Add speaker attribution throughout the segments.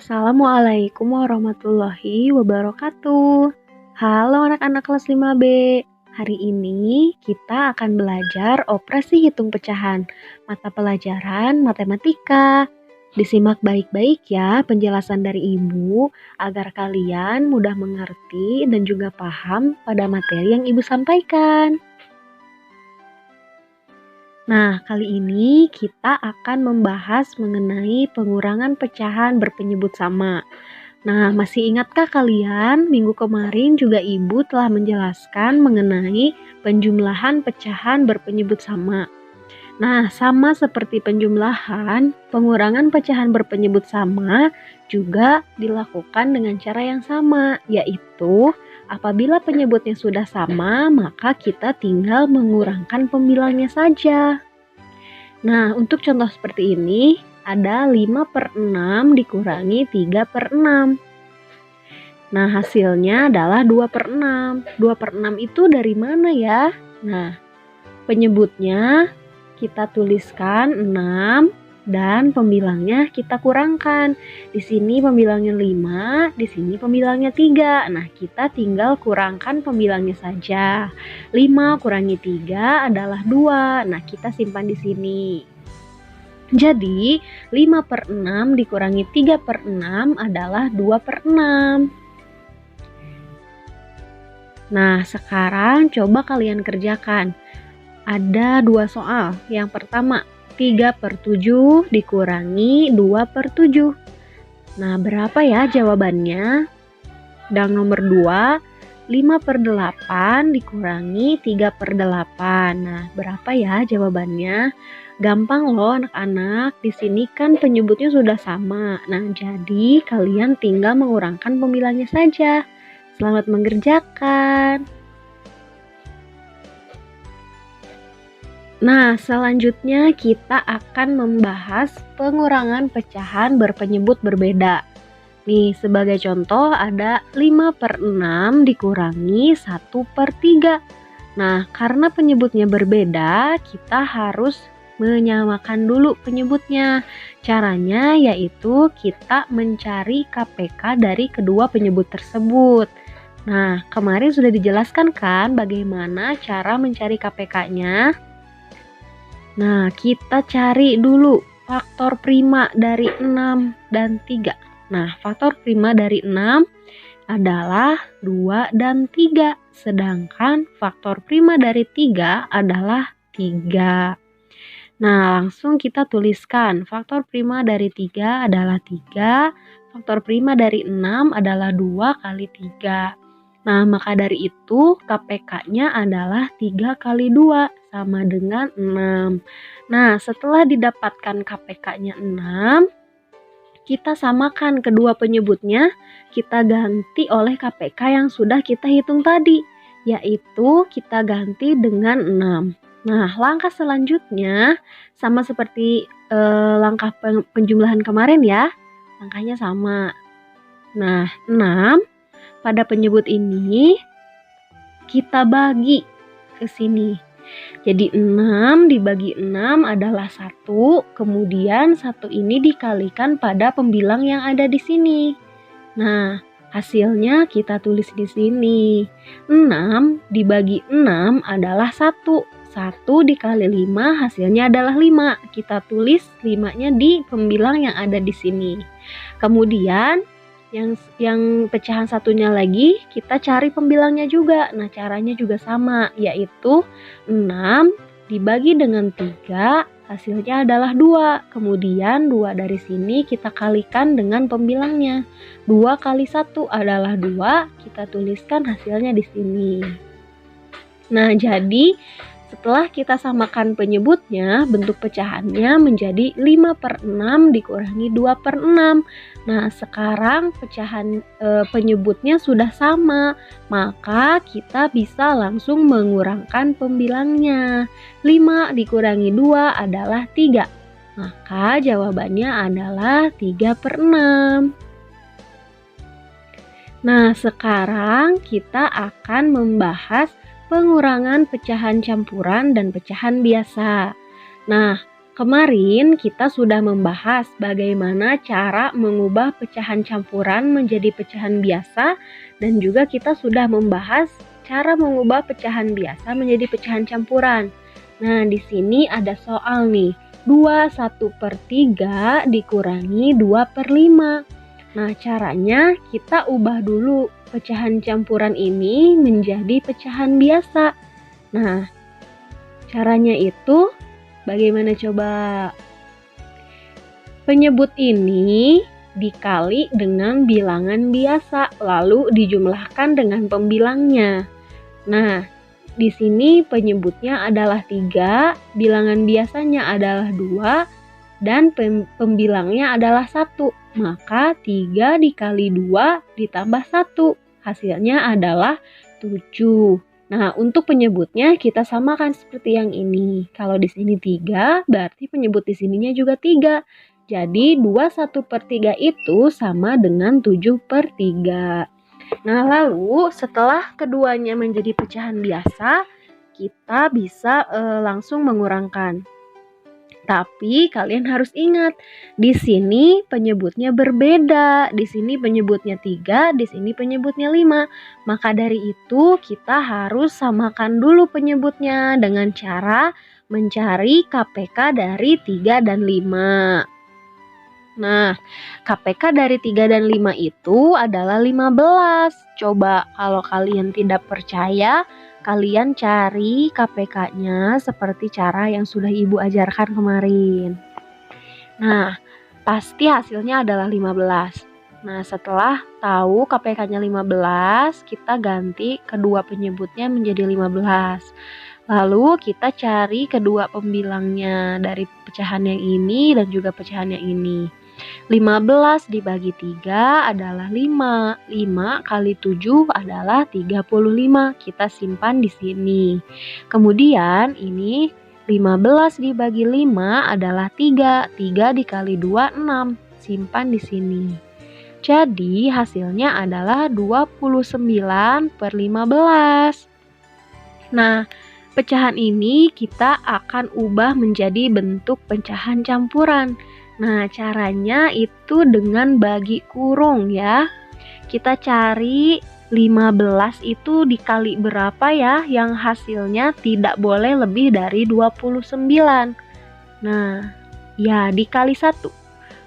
Speaker 1: Assalamualaikum warahmatullahi wabarakatuh. Halo anak-anak kelas 5B. Hari ini kita akan belajar operasi hitung pecahan, mata pelajaran matematika. Disimak baik-baik ya penjelasan dari Ibu agar kalian mudah mengerti dan juga paham pada materi yang Ibu sampaikan. Nah, kali ini kita akan membahas mengenai pengurangan pecahan berpenyebut sama. Nah, masih ingatkah kalian minggu kemarin juga Ibu telah menjelaskan mengenai penjumlahan pecahan berpenyebut sama. Nah, sama seperti penjumlahan, pengurangan pecahan berpenyebut sama juga dilakukan dengan cara yang sama, yaitu apabila penyebutnya sudah sama, maka kita tinggal mengurangkan pembilangnya saja. Nah, untuk contoh seperti ini, ada 5/6 dikurangi 3/6. Nah, hasilnya adalah 2/6. 2/6 itu dari mana ya? Nah, penyebutnya kita tuliskan 6 dan pembilangnya kita kurangkan. Di sini pembilangnya 5, di sini pembilangnya 3. Nah, kita tinggal kurangkan pembilangnya saja. 5 kurangi 3 adalah 2. Nah, kita simpan di sini. Jadi, 5/6 dikurangi 3/6 adalah 2/6. Nah, sekarang coba kalian kerjakan. Ada 2 soal. Yang pertama, 3/7 dikurangi 2/7. Nah, berapa ya jawabannya? Dan nomor 2, 5/8 dikurangi 3/8. Nah, berapa ya jawabannya? Gampang loh anak-anak, di sini kan penyebutnya sudah sama. Nah, jadi kalian tinggal mengurangkan pembilangnya saja. Selamat mengerjakan. Nah, selanjutnya kita akan membahas pengurangan pecahan berpenyebut berbeda. Nih, sebagai contoh ada 5/6 dikurangi 1/3. Nah, karena penyebutnya berbeda, kita harus menyamakan dulu penyebutnya. Caranya yaitu kita mencari KPK dari kedua penyebut tersebut. Nah, kemarin sudah dijelaskan kan bagaimana cara mencari KPK-nya? Nah, kita cari dulu faktor prima dari 6 dan 3. Nah, faktor prima dari 6 adalah 2 dan 3. Sedangkan faktor prima dari 3 adalah 3. Nah, langsung kita tuliskan faktor prima dari 3 adalah 3. Faktor prima dari 6 adalah 2 kali 3. Nah, maka dari itu KPK-nya adalah 3 kali 2 sama dengan 6. Nah, setelah didapatkan KPK-nya 6, kita samakan kedua penyebutnya, kita ganti oleh KPK yang sudah kita hitung tadi, yaitu kita ganti dengan 6. Nah, langkah selanjutnya sama seperti langkah penjumlahan kemarin ya, langkahnya sama. Nah, 6 pada penyebut ini kita bagi ke sini. Jadi 6 dibagi 6 adalah 1, kemudian 1 ini dikalikan pada pembilang yang ada di sini. Nah, hasilnya kita tulis di sini. 6 dibagi 6 adalah 1. 1 dikali 5 hasilnya adalah 5. Kita tulis 5-nya di pembilang yang ada di sini. Kemudian yang pecahan satunya lagi kita cari pembilangnya juga. Nah, caranya juga sama, yaitu 6 dibagi dengan 3 hasilnya adalah 2. Kemudian 2 dari sini kita kalikan dengan pembilangnya. 2 kali 1 adalah 2, kita tuliskan hasilnya di sini. Nah, jadi setelah kita samakan penyebutnya, bentuk pecahannya menjadi 5/6 dikurangi 2/6. Nah, sekarang pecahan penyebutnya sudah sama, maka kita bisa langsung mengurangkan pembilangnya. 5 dikurangi 2 adalah 3. Maka jawabannya adalah 3/6. Nah, sekarang kita akan membahas pengurangan pecahan campuran dan pecahan biasa. Nah, Kemarin kita sudah membahas bagaimana cara mengubah pecahan campuran menjadi pecahan biasa, dan juga kita sudah membahas cara mengubah pecahan biasa menjadi pecahan campuran. Nah, di sini ada soal nih, 21/3 dikurangi 2/5. Nah, caranya kita ubah dulu pecahan campuran ini menjadi pecahan biasa. Nah, caranya itu bagaimana coba? Penyebut ini dikali dengan bilangan biasa, lalu dijumlahkan dengan pembilangnya. Nah, di sini penyebutnya adalah 3, bilangan biasanya adalah 2, dan pembilangnya adalah 1. Maka 3 dikali 2 ditambah 1, hasilnya adalah 7. Nah, untuk penyebutnya kita samakan seperti yang ini. Kalau di sini 3, berarti penyebut di sininya juga 3. Jadi 21/3 itu sama dengan 7/3. Nah, lalu setelah keduanya menjadi pecahan biasa, kita bisa langsung mengurangkan. Tapi kalian harus ingat, di sini penyebutnya berbeda. Di sini penyebutnya 3, di sini penyebutnya 5. Maka dari itu kita harus samakan dulu penyebutnya dengan cara mencari KPK dari 3 dan 5. Nah, KPK dari 3 dan 5 itu adalah 15. Coba kalau kalian tidak percaya, kalian cari KPK-nya seperti cara yang sudah Ibu ajarkan kemarin. Nah, pasti hasilnya adalah 15. Nah, setelah tahu KPK-nya 15, kita ganti kedua penyebutnya menjadi 15. Lalu kita cari kedua pembilangnya dari pecahan yang ini dan juga pecahan yang ini. 15 dibagi 3 adalah 5. 5 kali 7 adalah 35. Kita simpan di sini. Kemudian ini 15 dibagi 5 adalah 3. 3 dikali 2, 6. Simpan di sini. Jadi hasilnya adalah 29/15. Nah, pecahan ini kita akan ubah menjadi bentuk pecahan campuran. Nah, caranya itu dengan bagi kurung ya. Kita cari 15 itu dikali berapa ya, yang hasilnya tidak boleh lebih dari 29. Nah, ya dikali 1.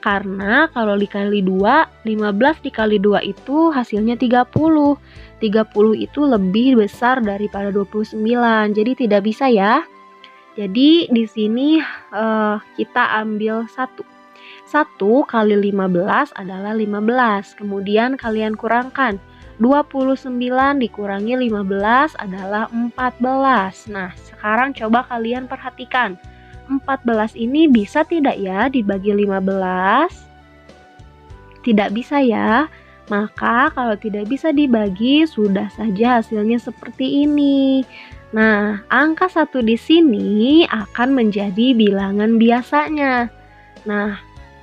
Speaker 1: Karena kalau dikali 2, 15 dikali 2 itu hasilnya 30. 30 itu lebih besar daripada 29. Jadi tidak bisa ya. Jadi di sini kita ambil 1. 1 kali 15 adalah 15. Kemudian kalian kurangkan. 29 dikurangi 15 adalah 14. Nah, sekarang coba kalian perhatikan. 14 ini bisa tidak ya dibagi 15? Tidak bisa ya. Maka kalau tidak bisa dibagi, sudah saja hasilnya seperti ini. Nah, angka 1 di sini akan menjadi bilangan biasanya. Nah,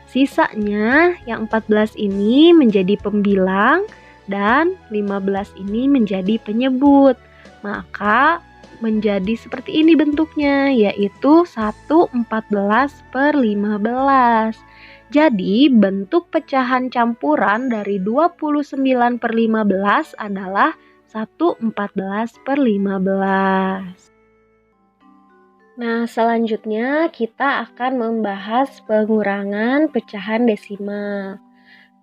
Speaker 1: sisanya yang 14 ini menjadi pembilang dan 15 ini menjadi penyebut. Maka menjadi seperti ini bentuknya, yaitu 1/14/15. Jadi bentuk pecahan campuran dari 29/15 adalah 1/14/15. Nah, selanjutnya kita akan membahas pengurangan pecahan desimal.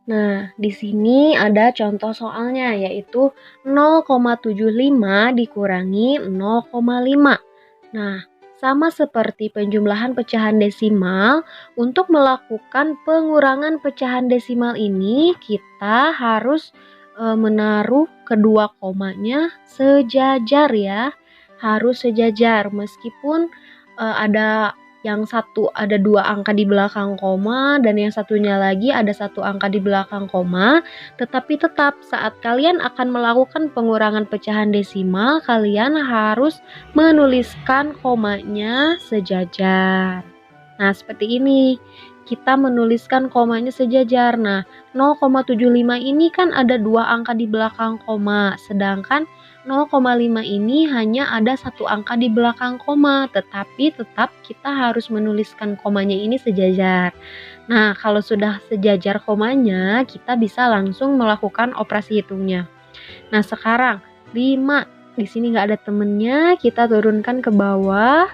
Speaker 1: Nah, di sini ada contoh soalnya, yaitu 0,75 dikurangi 0,5. Nah, sama seperti penjumlahan pecahan desimal, untuk melakukan pengurangan pecahan desimal ini kita harus menaruh kedua komanya sejajar ya. Harus sejajar meskipun ada yang satu ada 2 angka di belakang koma dan yang satunya lagi ada 1 angka di belakang koma, tetapi tetap saat kalian akan melakukan pengurangan pecahan desimal, kalian harus menuliskan komanya sejajar. Nah, seperti ini. kita menuliskan komanya sejajar. Nah, 0,75 ini kan ada 2 angka di belakang koma, sedangkan 0,5 ini hanya ada 1 angka di belakang koma, tetapi tetap kita harus menuliskan komanya ini sejajar. Nah, kalau sudah sejajar komanya, kita bisa langsung melakukan operasi hitungnya. Nah, sekarang 5, di sini nggak ada temennya, kita turunkan ke bawah.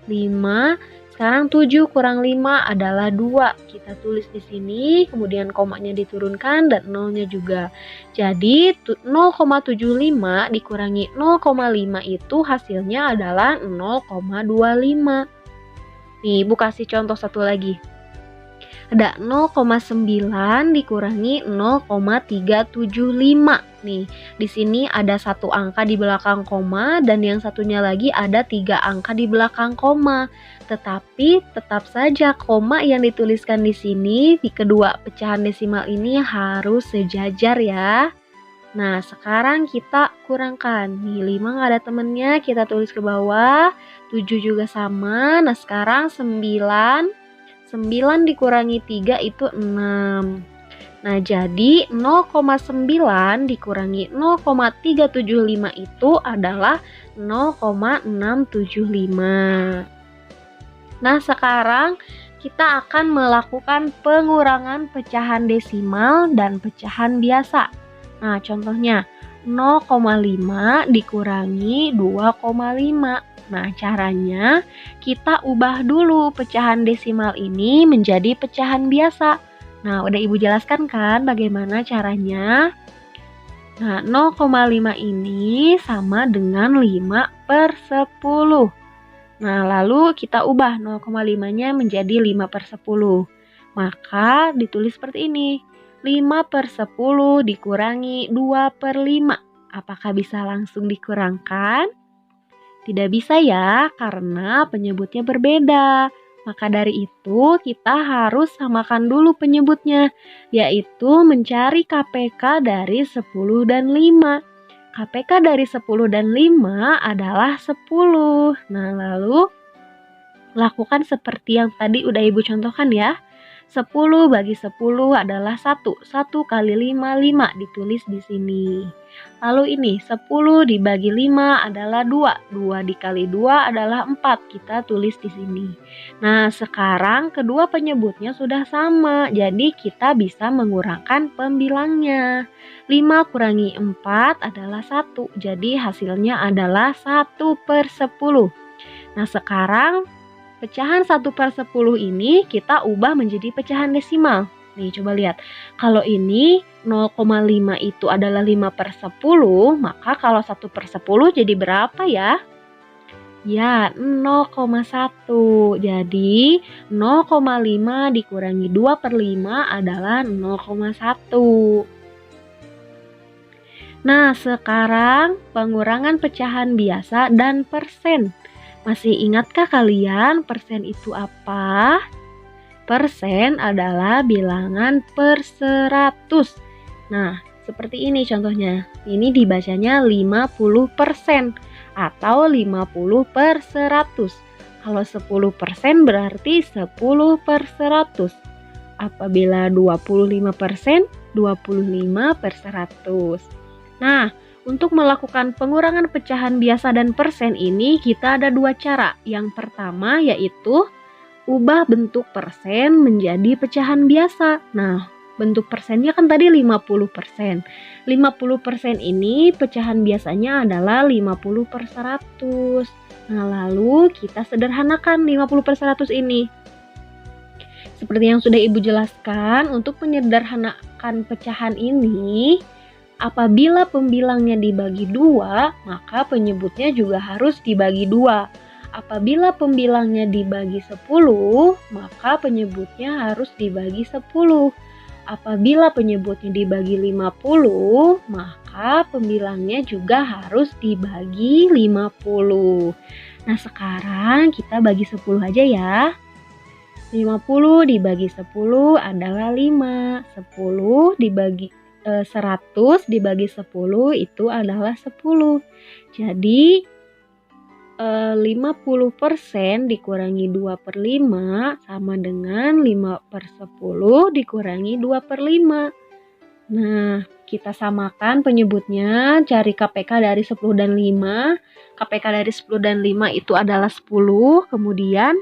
Speaker 1: 5, sekarang 7 kurang 5 adalah 2. Kita tulis di sini, kemudian komanya diturunkan dan nolnya juga. Jadi 0,75 dikurangi 0,5 itu hasilnya adalah 0,25. Nih, Ibu kasih contoh satu lagi. Ada 0,9 dikurangi 0,375. Nih, di sini ada 1 angka di belakang koma dan yang satunya lagi ada 3 angka di belakang koma. Tetapi tetap saja koma yang dituliskan di sini di kedua pecahan desimal ini harus sejajar ya. Nah, sekarang kita kurangkan. Nih, 5 nggak ada temennya, kita tulis ke bawah. 7 juga sama. Nah, sekarang 9 dikurangi 3 itu 6. Nah, jadi 0,9 dikurangi 0,375 itu adalah 0,675. Nah, sekarang kita akan melakukan pengurangan pecahan desimal dan pecahan biasa. Nah, contohnya 0,5 dikurangi 2,5. Nah, caranya kita ubah dulu pecahan desimal ini menjadi pecahan biasa. Nah, udah Ibu jelaskan kan bagaimana caranya? Nah, 0,5 ini sama dengan 5/10. Nah, lalu kita ubah 0,5-nya menjadi 5/10. Maka ditulis seperti ini. 5/10 dikurangi 2/5. Apakah bisa langsung dikurangkan? Tidak bisa ya, karena penyebutnya berbeda. Maka dari itu kita harus samakan dulu penyebutnya, yaitu mencari KPK dari 10 dan 5. KPK dari 10 dan 5 adalah 10. Nah, lalu lakukan seperti yang tadi udah Ibu contohkan ya. 10 bagi 10 adalah 1. 1 kali 5, 5 ditulis di sini. Lalu ini 10 dibagi 5 adalah 2. 2 dikali 2 adalah 4. Kita tulis di sini. Nah, sekarang kedua penyebutnya sudah sama. Jadi kita bisa mengurangkan pembilangnya. 5 kurangi 4 adalah 1. Jadi hasilnya adalah 1/10. Nah, sekarang pecahan 1/10 ini kita ubah menjadi pecahan desimal. Nih, coba lihat. Kalau ini 0,5 itu adalah 5/10, maka kalau 1/10 jadi berapa ya? Ya, 0,1. Jadi 0,5 dikurangi 2/5 adalah 0,1. Nah, sekarang pengurangan pecahan biasa dan persen. Masih ingatkah kalian persen itu apa? Persen adalah bilangan per 100. Nah, seperti ini contohnya. Ini dibacanya 50% atau 50/100. Kalau 10% berarti 10/100. Apabila 25%, 25/100. Nah, untuk melakukan pengurangan pecahan biasa dan persen ini kita ada 2 cara. Yang pertama yaitu ubah bentuk persen menjadi pecahan biasa. Nah, bentuk persennya kan tadi 50%. 50% ini pecahan biasanya adalah 50/100. Nah, lalu kita sederhanakan 50/100 ini. Seperti yang sudah Ibu jelaskan, untuk menyederhanakan pecahan ini, apabila pembilangnya dibagi 2, maka penyebutnya juga harus dibagi 2. Apabila pembilangnya dibagi 10, maka penyebutnya harus dibagi 10. Apabila penyebutnya dibagi 50, maka pembilangnya juga harus dibagi 50. Nah, sekarang kita bagi 10 aja ya. 50 dibagi 10 adalah 5. 10 dibagi 100 dibagi 10 itu adalah 10. Jadi 50% dikurangi 2/5 sama dengan 5/10 dikurangi 2/5. Nah, kita samakan penyebutnya, cari KPK dari 10 dan 5. KPK dari 10 dan 5 itu adalah 10, kemudian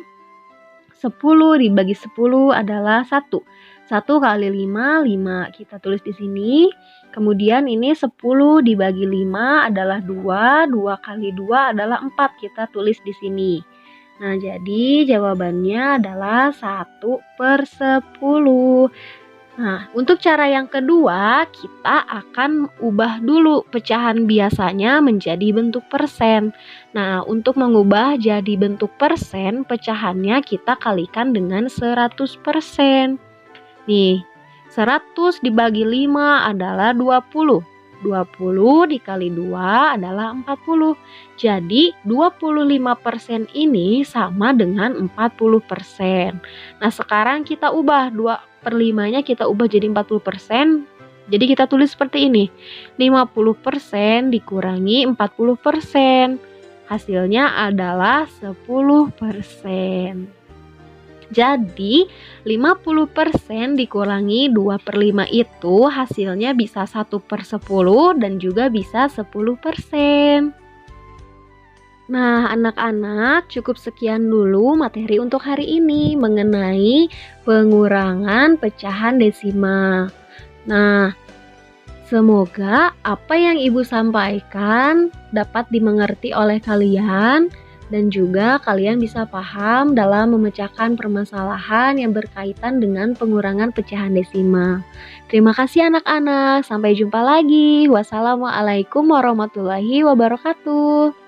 Speaker 1: 10 dibagi 10 adalah 1. 1 kali 5, 5. Kita tulis di sini. Kemudian ini 10 dibagi 5 adalah 2. 2 kali 2 adalah 4. Kita tulis di sini. Nah, jadi jawabannya adalah 1/10. Nah, untuk cara yang kedua, kita akan ubah dulu pecahan biasanya menjadi bentuk persen. Nah, untuk mengubah jadi bentuk persen, pecahannya kita kalikan dengan 100%. Nih, 100 dibagi 5 adalah 20. 20 dikali 2 adalah 40. Jadi, 25% ini sama dengan 40%. Nah, sekarang kita ubah 2/5-nya kita ubah jadi 40%. Jadi kita tulis seperti ini. 50% dikurangi 40%. Hasilnya adalah 10%. Jadi 50% dikurangi 2/5 itu hasilnya bisa 1/10 dan juga bisa 10%. Nah, anak-anak, cukup sekian dulu materi untuk hari ini mengenai pengurangan pecahan desimal. Nah, semoga apa yang Ibu sampaikan dapat dimengerti oleh kalian dan juga kalian bisa paham dalam memecahkan permasalahan yang berkaitan dengan pengurangan pecahan desimal. Terima kasih anak-anak, sampai jumpa lagi. Wassalamualaikum warahmatullahi wabarakatuh.